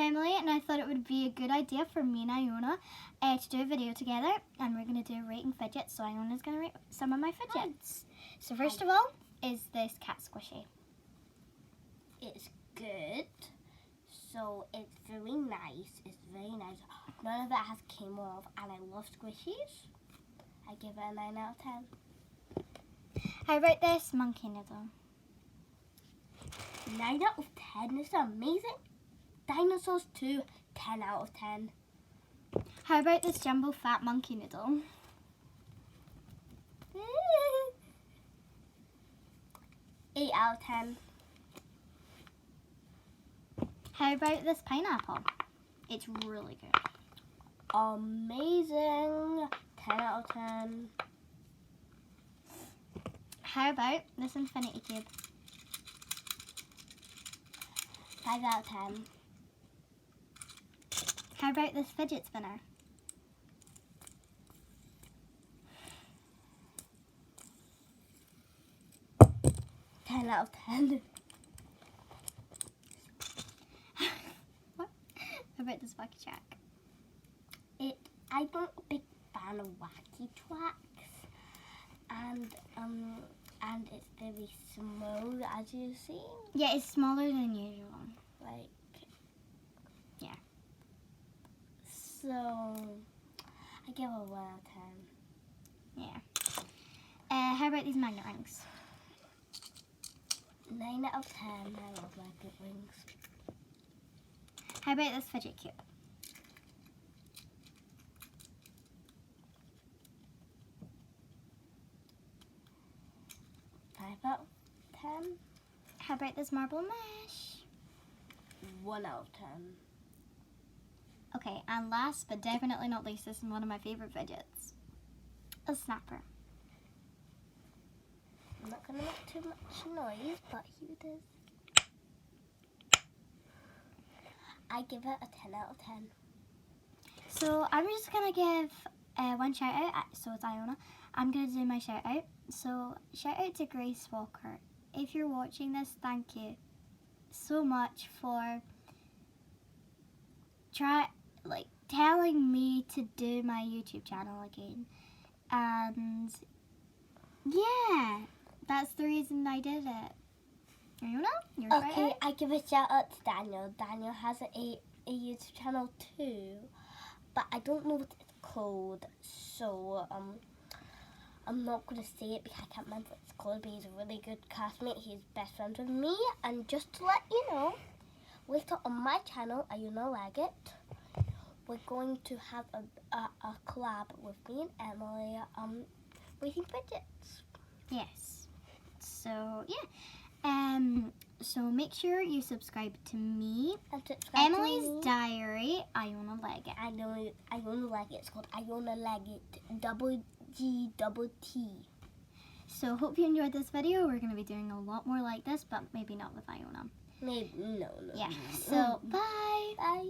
Emily, and I thought it would be a good idea for me and Iona to do a video together, and we're going to do rating fidgets. So Iona's going to rate some of my fidgets. So first of all is this cat squishy. It's good. So it's very nice. It's very nice. None of it has came off, and I love squishies. I give it a 9 out of 10. How about this monkey noodle? 9 out of 10 is amazing. Dinosaurs too, 10 out of 10. How about this jumbo fat monkey noodle? 8 out of 10. How about this pineapple? It's really good. Amazing. 10 out of 10. How about this infinity cube? 5 out of 10. How about this fidget spinner? Out of 10. What? How about this wacky track? I'm not a big fan of wacky tracks, and it's very small, as you see. Yeah, it's smaller than usual. Like, yeah. So I give it a 1 out of 10. Yeah. How about these magnet rings? 9 out of 10. I love magnet rings. How about this fidget cube? 5 out of 10. How about this marble mesh? 1 out of 10. Okay, and last but definitely not least, this is one of my favorite fidgets. A snapper. I'm not going to make too much noise, but here it is. I give it a 10 out of 10. So I'm just going to give one shout out. So it's Iona. I'm going to do my shout out. So shout out to Grace Walker. If you're watching this, thank you so much for telling me to do my YouTube channel again. And yeah, that's the reason I did it. Iona, your shout Okay, out? I give a shout out to Daniel. Daniel has a YouTube channel too, but I don't know what it's called, so I'm not going to say it because I can't remember what it's called, but he's a really good classmate. He's best friends with me, and just to let you know, later on my channel, Iona Leggett, we're going to have a collab with me and Emily, rating fidgets. Yes. So yeah. So make sure you subscribe to me. And subscribe Emily's to me. Diary, Iona Leggett. Iona Leggett. It's called Iona Leggett. G-T. So hope you enjoyed this video. We're going to be doing a lot more like this, but maybe not with Iona. Maybe no. Yeah. So bye. Bye.